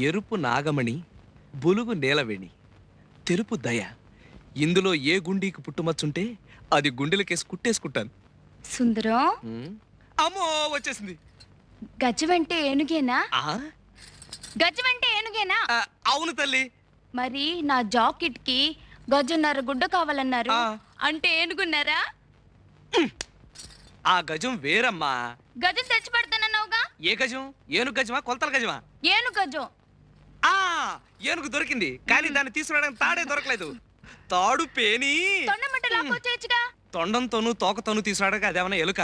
ఎరుపు నాగమణి, బులుగు నేలవేణి, తెలుపు దయ. ఇందులో ఏ గుండీకి పుట్టుమచ్చుంటే అది గుండెలకేసి కుట్టేసుకుంటాను. సుందరం, అమ్మో వచ్చేసింది. గజమంటే ఏనుగేనా? గజమంటే ఏనుగేనా? అవును తల్లి. మరి నా జాకెట్ కి గజన్నర గుడ్డ కావాలన్నారు, అంటే ఏనుగున్నారా? ఆ గజం వేరమ్మా. గజం తెచ్చి పెడతానన్నావుగా. ఏ గజం? ఏనుగు గజమా, కొలతల గజమా? ఏనుగు గజం. ఏనుగు దొరికింది, కానీ దాన్ని తీసుకురావడానికి తాడే దొరకలేదు. తాడు పేని తొండంతోనూ తోకతోనూ తీసుకురావడానికి అదేమన్నా ఎలుక?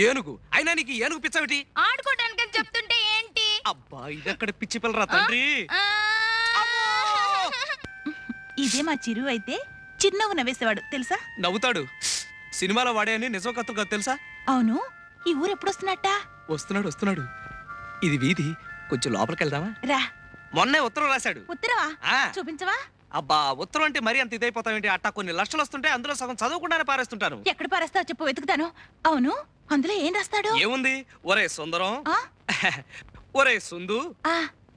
ఏనుగు అయినా నీకు ఏనుగు పిచ్చవిటి? ఆడుకోవడానికి చెప్తుంటే ఏంటి? అబ్బా ఇదక్కడ పిచ్చి పిల్లరా తండ్రి. ఇదే మా చిరు అయితే చిరునవ్వు నవ్వేసేవాడు తెలుసా? నవ్వుతాడు. సినిమాలో వాడే అని నిజం కథ కాదు తెలుసా? అవును. ఈ ఊరు ఎప్పుడు వస్తున్నట్ట? వస్తున్నాడు. ఇది వీధి, కొంచెం లోపలికి వెళ్దామా? రా. మొన్నే ఉత్తరం రాశాడు. ఉత్తరవా? చూపించవా? అబ్బా ఉత్తరం అంటే మరీ అంత ఇదైపోతావేంటి? అట్టా కొన్ని లక్షలు వస్తుంటే అందులో సగం చదవకుండానే పారేస్తుంటాను. ఎక్కడ పారేస్తావు చెప్పు, వెతుకుతాను. అవును, అందులో ఏం రాస్తాడు? ఏముంది? ఒరే సుందరం, ఒరే సుందు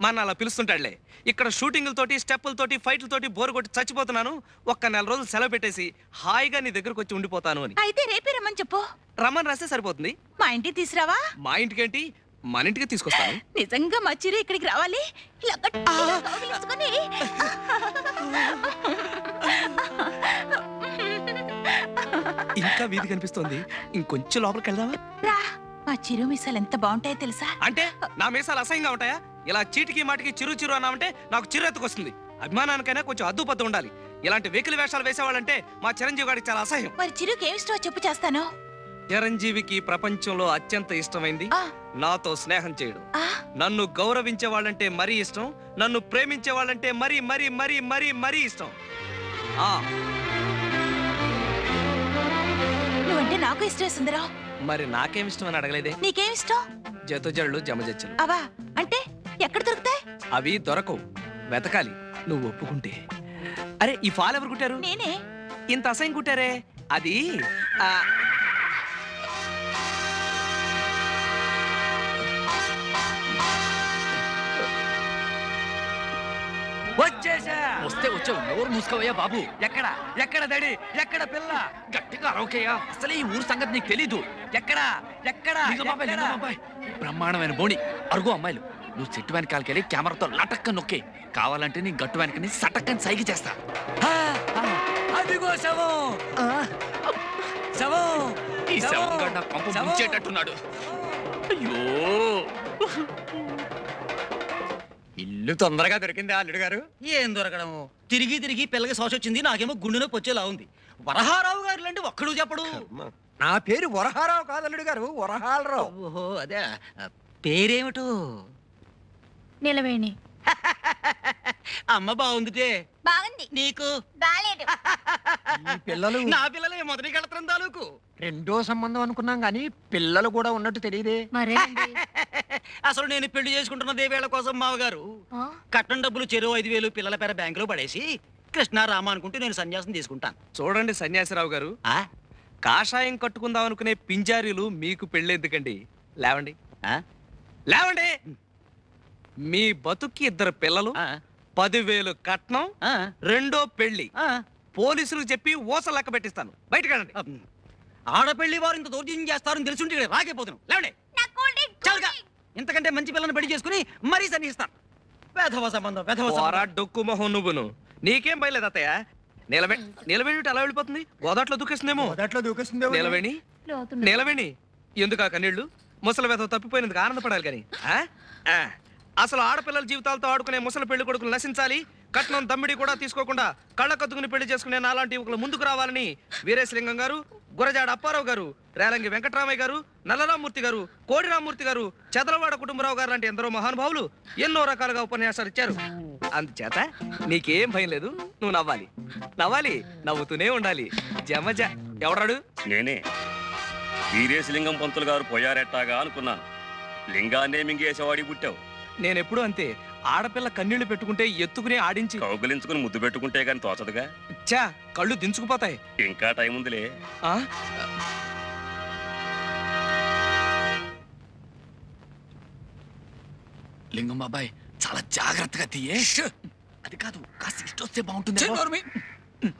మన అలా పిలుస్తుంటాడులే. ఇక్కడ షూటింగ్లతోటి, స్టెప్పులతోటి, ఫైట్లతోటి బోరు కొట్టి చచ్చిపోతున్నాను. ఒక్క 4 రోజులు సెలవు పెట్టేసి హాయిగా నీ దగ్గరకు వచ్చి ఉండిపోతాను అని. అయితే రేపే రమ్మని చెప్పు. రమ్మని రాస్తే సరిపోతుంది. మా ఇంటికి తీసురావా? మా ఇంటికేంటి, మన ఇంటికి తీసుకొస్తాను. నిజంగా మా చిరు ఇక్కడికి రావాలి. ఇంకా వీధి కనిపిస్తోంది, ఇంకొంచెం లోపలికి వెళ్దామా? రా. మా చిరు మీసాలు ఎంత బాగుంటాయో తెలుసా? అంటే నా మీసాలు అసహ్యంగా ఉంటాయా? ఇలా చీటికి మాటికి చిరు అన్నామంటే నాకు చిరెత్తుకొస్తుంది. అభిమానానికైనా కొంచెం అద్దుపద్దు ఉండాలి. ఇలాంటి వెకిలి వేషాలు వేసేవాళ్ళంటే మా చిరంజీవి గారికి చాలా అసహ్యం. మరి చిరుకి ఏమి ఇష్టమో చెప్పు, చేస్తాను. చిరంజీవికి ప్రపంచంలో అత్యంత ఇష్టమైంది నాతో స్నేహం చేయడం. నన్ను గౌరవించే వాళ్ళంటే మరీ ఇష్టం, నన్ను ప్రేమించే వాళ్ళంటే మరీ మరీ మరీ మరీ మరీ ఇష్టం. నువ్వంటే నాకు ఇష్టమే సుందరం. మరి నాకేం ఇష్టం అని అడగలేదే? నీకేం ఇష్టం? జతజళ్ళు జమజచ్చలు. అవా అంటే ఎక్కడ దొరుకుతాయి? అవి దొరకవు, వెతకాలి. నువ్వు ఒప్పుకుంటే. అరే ఈ ఫాల్ ఎవరు కుట్టారు? నేనే. ఇంత అసహ్యం కుట్టారే? అది వచ్చేసా. వస్తే వచ్చావు, నోరు మూసుకోవయ్యా బాబు. ఎక్కడ ఎక్కడ దడి, ఎక్కడ పిల్ల? గట్టిగా అరవకయ్యా, అసలే ఈ ఊరు సంగతి నీకు తెలీదు. ఎక్కడ ఎక్కడ? బ్రహ్మాండమైన బోణి, అరుగు అమ్మాయిలు. నువ్వు చెట్టు వెనకాలకెళ్ళి కెమెరాతో లటక్క నొక్కే. కావాలంటే నీ గట్టు వెనకని సటక్కని సైకి చేస్తా. అదిగో శవం. శవం. ఈ శవం గడ్డ పంపు ముంచేటట్టున్నాడు. అయ్యో, ఇల్లు తొందరగా దొరికింది అల్లుడు గారు. ఏం దొరకడము, తిరిగి తిరిగి పిల్లకి శోష వచ్చింది. నాకేమో గుండెలో పొచ్చేలా ఉంది. వరహారావు గారు లాంటి ఒక్కడు చెప్పడు. నా పేరు వరహారావు కాదు అల్లుడు గారు, వరహాలరావు. ఓహో అదే. పేరేమిటో? నిలవేణి. అమ్మ బాగుందిటే. బాగుంది. నీకు? బాలేదు. పిల్లలు నా పిల్లలే మొదటి కళత్రం తాలూకు. రెండో సంబంధం అనుకున్నాం గానీ పిల్లలు కూడా ఉన్నట్టు తెలియదే. అసలు నేను పెళ్లి చేసుకుంటున్నదే వేళ కోసం మావగారు కట్నం డబ్బులు చెరువు 5,000 పిల్లల పేర బ్యాంకులో పడేసి కృష్ణారామ అనుకుంటూ నేను సన్యాసం తీసుకుంటాను. చూడండి సన్యాసిరావు గారు, కాషాయం కట్టుకుందాం అనుకునే పింజారీలు మీకు పెళ్ళెందుకండి? లేవండి లేవండి. మీ బతుక్కి 2 పిల్లలు, 10,000 కట్నం, రెండో పెళ్లి. పోలీసులకు చెప్పి ఊస లెక్క పెట్టిస్తాను. బయటకెళ్ళండి. ఆడపెళ్లి వారు ఇంత దౌర్జన్యం చేస్తారని తెలుసుంటే రాకపోతున్నాను. లేవండి. ఇంతకంటే మంచి పిల్లని పెళ్లి చేసుకుని మరీ సన్నిస్తాను. వేధవ సంబంధం, వేధవ డొక్కు మొహం నువ్వును. నీకేం బయలేదు అత్తయ్య. నిలవేణి అలా వెళ్ళిపోతుంది, గోదాట్లో దూకేస్తుందేమో. నిలవేణి నిలవేణి ఎందుకు ఆ కన్నీళ్లు? ముసలి వేధవ తప్పిపోయినందుకు ఆనందపడాలి కానీ. అసలు ఆడపిల్లల జీవితాలతో ఆడుకునే ముసలి పెళ్లి కొడుకులు నశించాలి. కట్నం దమ్మిడి కూడా తీసుకోకుండా కళ్ళ కత్తుకుని పెళ్లి చేసుకునే నాలాంటి యువకులు ముందుకు రావాలని వీరేశలింగం గారు, గురజాడ అప్పారావు గారు, రేలంగి వెంకటరామయ్య గారు, నల్లరామూర్తి గారు, కోడిరామూర్తి గారు, చదలవాడ కుటుంబరావు గారు లాంటి ఎందరో మహానుభావులు ఎన్నో రకాలుగా ఉపన్యాసాలు ఇచ్చారు. అందుచేత నీకేం భయం లేదు, నువ్వు నవ్వాలి. నవ్వాలి, నవ్వుతూనే ఉండాలి. జమజ. ఎవడాడు? నేనే. వీరేశలింగం పంతులు గారు పోయారెట్టాగా అనుకున్నాను. లింగాన్నే మింగేసేవాడి పుట్టావు. నేనెప్పుడు అంతే. ఆడపిల్ల కన్నీళ్లు పెట్టుకుంటే ఎత్తుకుని ఆడించి కౌగిలించుకుని ముద్దు పెట్టుకుంటే గాని తోచదుగా. చా, కళ్ళు దించుకుపోతాయి. ఇంకా టైం ఉందిలే. లింగం బాబాయ్ చాలా జాగ్రత్తగా తీయే. అది కాదు, కాస్త ఇష్టం వస్తే బాగుంటుంది.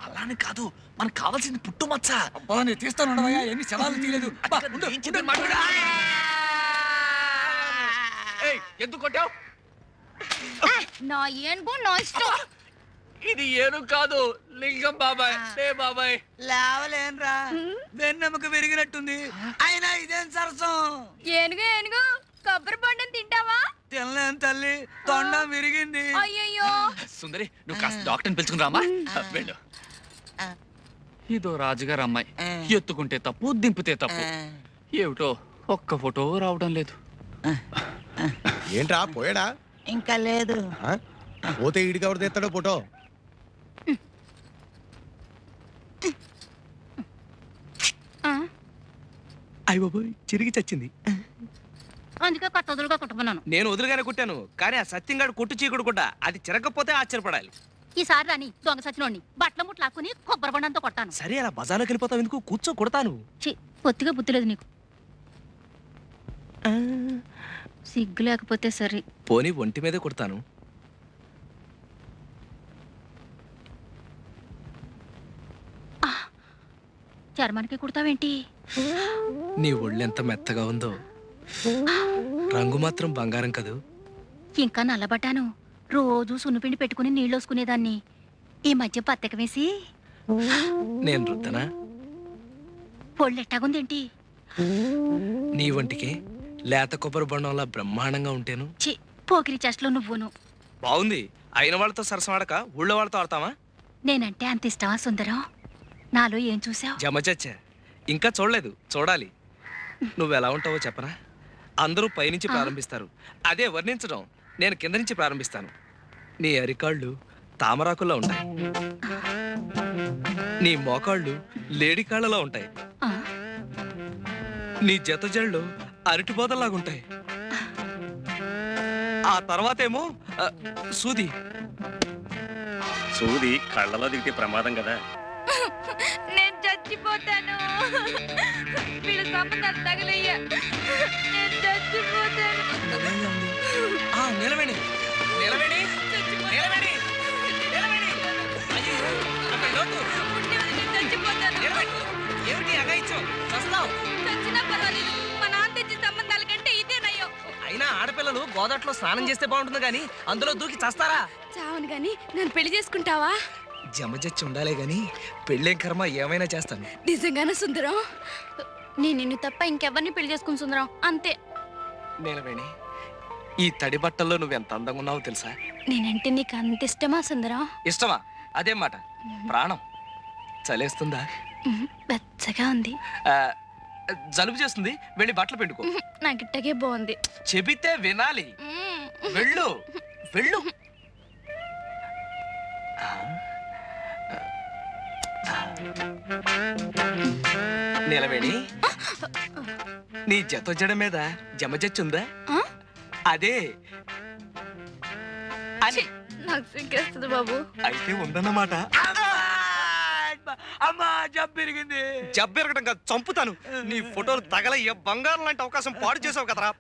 అలానే కాదు, మనకు కావాల్సింది పుట్టుమచ్చ. నేను తీస్తాను, ఎన్ని సవాళ్ళు తీయలేదు. ఎందుకు కొట్టావు? నా ఏనుగు నా ఇష్టం. ఇది ఏను కాదు, లింగం బాబాయ్. బాబాయ్ లేవలేనురా, వెన్నెముక విరిగినట్టుంది. అయినా ఇదేం సరసం? ఏనుగు ఏనుగు కొబ్బరి బొండం తింటావా? తినలేను తల్లి, తొండం విరిగింది. అయ్యయ్యో. సుందరి, నువ్వు కాస్త డాక్టర్ని పిలుచుకుని రామా. వెళ్ళు. ఇదో రాజుగారు అమ్మాయి, ఎత్తుకుంటే తప్పు, దింపితే తప్పు. ఏమిటో ఒక్క ఫోటో రావడం లేదు. ఏంట్రా పోయాడా? ఇంకా లేదు. పోతే ఈడికి ఎవరు తెస్తాడో ఫోటో? అయ్య బాబోయ్, చిరిగి చచ్చింది. అందుకే కొత్త వదులుగా కుట్టుకున్నాను. నేను వదులుగానే కుట్టాను, కానీ ఆ సత్యంగాడు కొట్టు చీకుడు కూడా అది చిరగకపోతే ఆశ్చర్యపడాలి. ఈసారి రాని దొంగ సచ్చినోడిని బట్టల ముట్లు లాక్కుని కొబ్బరి బొండంతో కొట్టాను. సరే, అలా బజార్లోకి వెళ్ళిపోతావు ఎందుకు? కూర్చో, కొడతాను. పొత్తిగా బుద్ధి లేదు నీకు. సిగ్గు లేకపోతే సరే. పోనీ ఒంటి మీదే కొడతాను. చర్మానికి కుడతావేంటి? నీ ఒళ్ళెంత మెత్తగా ఉందో, రంగు మాత్రం బంగారం కదూ. ఇంకా నల్లబడ్డాను. రోజు సున్నిపిండి పెట్టుకుని నీళ్ళు వసుకునేదాన్ని. ఈ మధ్య పత్తెక వేసి నేను రుద్దనా? పొళ్ళెట్టాగుందేంటి? నీ వంటికి లేత కొబ్బరి బొండంలా బ్రహ్మాండంగా ఉంటేను. చి, పోకిరి చెస్ట్లో నువ్వును. బాగుంది. అయిన వాళ్ళతో సరసమాడక ఊళ్ళో వాళ్ళతో ఆడతావా? నేనంటే అంత ఇష్టమా సుందరం? నాలో ఏం చూసావు? జమచచ్చా, ఇంకా చూడలేదు, చూడాలి. నువ్వెలా ఉంటావో చెప్పనా? అందరూ పైనుంచి ప్రారంభిస్తారు, అదే వర్ణించడం నేను కింద నుంచి ప్రారంభిస్తాను. నీ అరికాళ్ళు తామరాకుల్లో ఉంటాయి, నీ మోకాళ్ళు లేడికాళ్ళలా ఉంటాయి, నీ జతజళ్ళు అరటిబోదల్లాగుంటాయి. ఆ తర్వాతేమో సూది. సూది కళ్ళలో దిగితే ప్రమాదం కదా. నేను చచ్చిపోతాను. వీళ్ళ సంబంధాలు తగలయ్యా. నేను చచ్చిపోతాను. నిలవేణి, నిలవేణి, నిలవేణి, నిలవేణి. అయ్యో, అక్కడ లోతు. చచ్చిపోతాను. నిలవేణి. ఏమిటి అగాయిచ్చో? చస్తావు. చచ్చినా పర్వాలేదు, మా నాన్న తెచ్చిన సంబంధాల కంటే ఇదే నయ్యం. అయినా ఆడపిల్లలు గోదాట్లో స్నానం చేస్తే బాగుంటుంది గాని అందులో దూకి చస్తారా? చావును గాని నన్ను పెళ్లి చేసుకుంటావా? జమజచ్చి ఉండాలే గాని పెళ్ళేం కర్మ, ఏమైనా చేస్తాను. నిజంగానే సుందరం? నేను నిన్ను తప్ప ఇంకెవరిని పెళ్లి చేసుకుని సుందరం, అంతే. నీలవేణి, ఈ తడి బట్టల్లో నువ్వెంత అందంగా ఉన్నావో తెలుసా? నేనంటే నీకు అంత ఇష్టమా సుందరం? ఇష్టమా? అదేం మాట, ప్రాణం. చలేస్తుందా? వెచ్చగా ఉంది. జలుబు చేస్తుంది, వెళ్ళి బట్టలు పిండుకో. నాకు ఇట్టగే బాగుంది. చెబితే వినాలి. వెళ్ళు, వెళ్ళు. నీలవేణి, నీ జత మీద జమజచ్చుందా? అదే అని. నాకు సిగ్గేస్తుంది బాబు. అయితే ఉందన్నమాట. అమ్మా, జబ్బిరిగింది. జబ్బెరగడం కాదు, చంపుతాను. నీ ఫోటోలు తగలయ్య, బంగారం లాంటి అవకాశం పాడు చేసావు కదరా.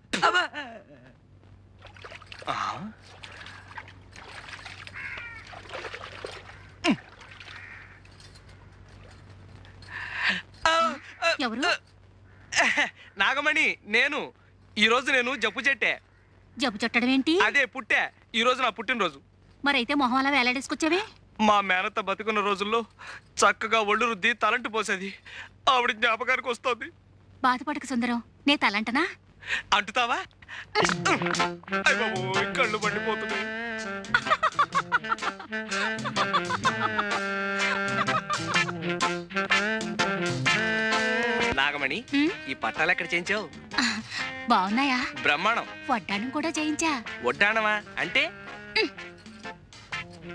ఎవరు? నాగమణి, నేను. ఈ రోజు నేను జబ్బు చెట్టే. జబ్బు చుట్టడం ఏంటి? అదే పుట్టా. ఈ రోజు నా పుట్టినరోజు. మరైతే మొహం అలా వేలాడేసుకొచ్చావే? మా మేనత్త బతుకున్న రోజుల్లో చక్కగా ఒళ్ళు రుద్ది తలంటు పోసేది. ఆవిడ జ్ఞాపకానికి వస్తుంది. బాధపడక సుందరం, నే తలంటనా? అంటుతావా? అయ్ బాబోయ్, కళ్ళు మండిపోతున్నాయి. నాగమణి, ఈ పట్టాలు ఎక్కడ చేయించావు? బాగున్నాయా? బ్రహ్మాండం. వడ్డాణం కూడా చేయించా. వడ్డాణమా అంటే?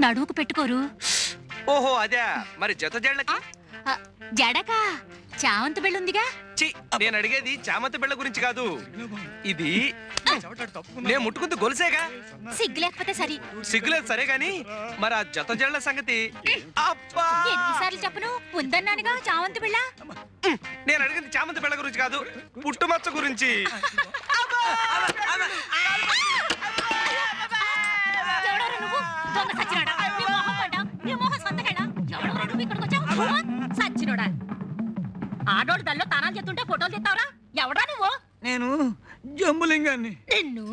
నడువుకు పెట్టుకోరు. ఓహో, అదే. మరి జత జళ్ళకి? జడకా? చామంతి బిళ్ళుందిగా. చి, నేను అడిగేది చామంతి బిళ్ళ గురించి కాదు. ఇది నేను ముట్టుకుంది గొలుసేగా. సిగ్గు లేకపోతే సరి. సిగ్గులేదు సరే గాని, మరి ఆ జత జళ్ళ సంగతి? అబ్బా, ఎన్నిసార్లు చెప్పను? ఉందన్నానుగా చామంతి బిళ్ళ. నేను అడిగింది చామంతి బిళ్ళ గురించి కాదు, పుట్టుమచ్చ గురించి. సచ్చినోడా ఆడోడు గల్లో తానాలు చేస్తుంటే ఫోటోలు తీస్తావరా? ఎవడా నువ్వు? నేను జంబులింగాన్ని. నిన్ను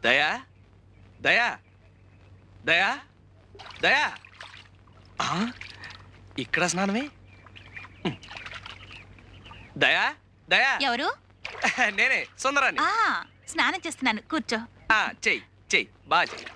దయా దయా దయా దయా ఇక్కడ స్నానమే. దయా దయా ఎవరు? నేనే సుందరాన్ని. స్నానం చేస్తున్నాను, కూర్చో. చెయ్యి చెయ్యి బాగా చెయ్యి.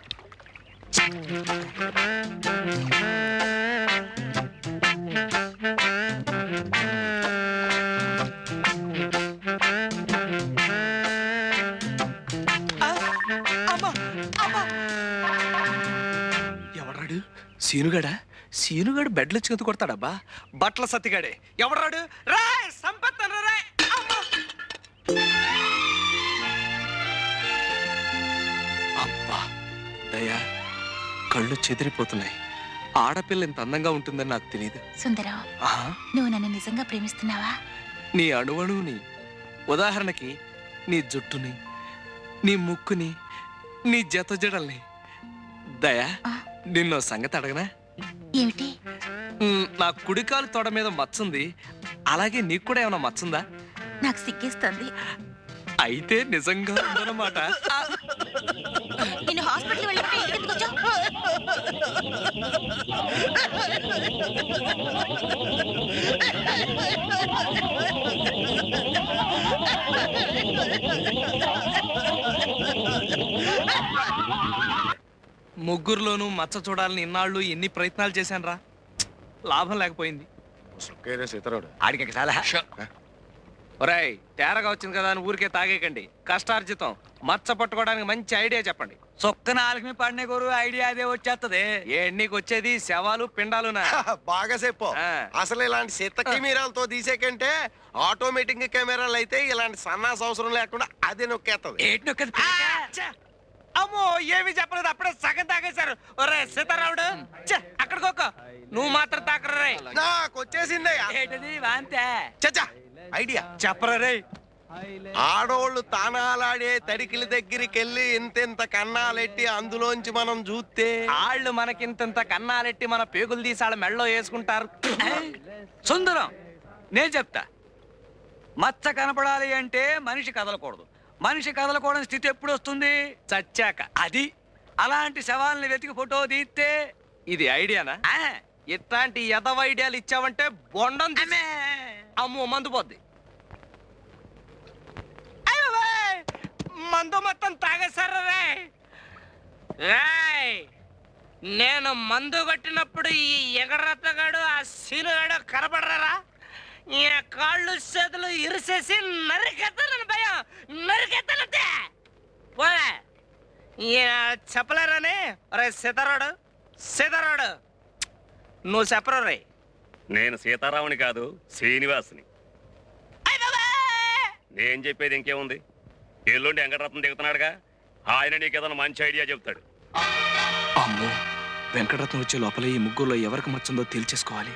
ఎవడాడు? సీనుగాడా? సీనుగాడు బెడ్లు చేతు కొడతాడబ్బా. బట్టల సత్తిగాడే. ఎవడాడు? రాయ్ సంపత్తను రాయ్. అబ్బా దయా, కళ్ళు చెదిరిపోతున్నాయి. ఆడపిల్ల ఇంత అందంగా ఉంటుందని నాకు తెలియదు. సుందరం, నువ్వు నన్ను నిజంగా ప్రేమిస్తున్నావా? నీ అణువణువుని, ఉదాహరణకి నీ జుట్టుని, నీ ముక్కుని, నీ జత జడల్ని. దయా, నిన్నో సంగతి అడగనా? ఏమిటి? నా కుడికాలు తొడ మీద మచ్చుంది, అలాగే నీకు కూడా ఏమైనా మచ్చుందా? నాకు సిగ్గేస్తుంది. అయితే నిజంగా ఉందన్నమాట. నేను హాస్పిటల్ వెళ్ళిపోయి ఎందుకు వచ్చావు? ముగ్గురులోనూ మచ్చ చూడాలని ఇన్నాళ్ళు ఎన్ని ప్రయత్నాలు చేశాను, లాభం లేకపోయింది. సీతారాడు ఆడికి చాలా ఒరేయ్, తేరగా వచ్చింది కదా అని ఊరికే తాగేకండి. కష్టార్జితం. మచ్చ పట్టుకోవడానికి మంచి ఐడియా చెప్పండి. సొక్క నాలుగు పడిన గురు ఐడియా అదే వచ్చేస్తుంది. నీకు వచ్చేది శవాలు పిండాలునా? బాగా చెప్పు. అసలు ఇలాంటి సిత్త కెమెరాలతో తీసేకంటే ఆటోమేటిక్ కెమెరాలు అయితే ఇలాంటి సన్నాస అవసరం లేకుండా అదే నొక్కేస్తుంది. ఏంటి నొక్కది? అమ్మో, ఏమి చెప్పలేదు, అప్పుడే సగం తాగేశారు. ఒరే సీతారాముడు, అక్కడికొక్క నువ్వు మాత్రం తాకరా. నాకు వచ్చేసిందయ్యా. ఏంటది? వాంతే. చచ్చా ఐడియా చెప్పరా రే. ఆడోళ్ళు తానాలాడే తడికిల దగ్గరికి వెళ్ళి ఇంతెంత కన్నాలెట్టి అందులోంచి మనం చూస్తే ఆళ్ళు మనకింత కన్నాలెట్టి మన పేగులు తీసి వాళ్ళ మెళ్ళలో వేసుకుంటారు. సుందరం, నేను చెప్తా. మచ్చ కనపడాలి అంటే మనిషి కదలకూడదు. మనిషి కదలకూడని స్థితి ఎప్పుడు వస్తుంది? చచ్చాక. అది. అలాంటి శవాల్ని వెతికి ఫోటో తీస్తే. ఇది ఐడియానా? ఇట్లాంటి ఎదవ ఐడియాలు ఇచ్చావంటే బొండం. అమ్మో, మందు పోద్ది. మందు మొత్తం తాగేశారా రే. నేను మందు కొట్టినప్పుడు ఈ ఎగరత్తగాడు ఆ సీనుగాడు కనపడరా? ఈ కాళ్ళు చేతులు ఇరిసేసి నరికెత్తాను భయం, నరికెత్తానంతే. పోలే చెప్పలేరని. రే సీతారాడు, సీతారాడు నువ్వు చెప్పరా రే. నేను సీతారాముని కాదు, శ్రీనివాసుని. నేను చెప్పేది ఇంకేముంది? ఎల్లుండి వెంకటరత్నం దిగుతున్నాడుగా, ఆయన నీకేదైనా మంచి ఐడియా చెప్తాడు. అమ్మో, వెంకటరత్నం వచ్చే లోపల ఈ ముగ్గురులో ఎవరికి మచ్చుందో తేల్చేసుకోవాలి.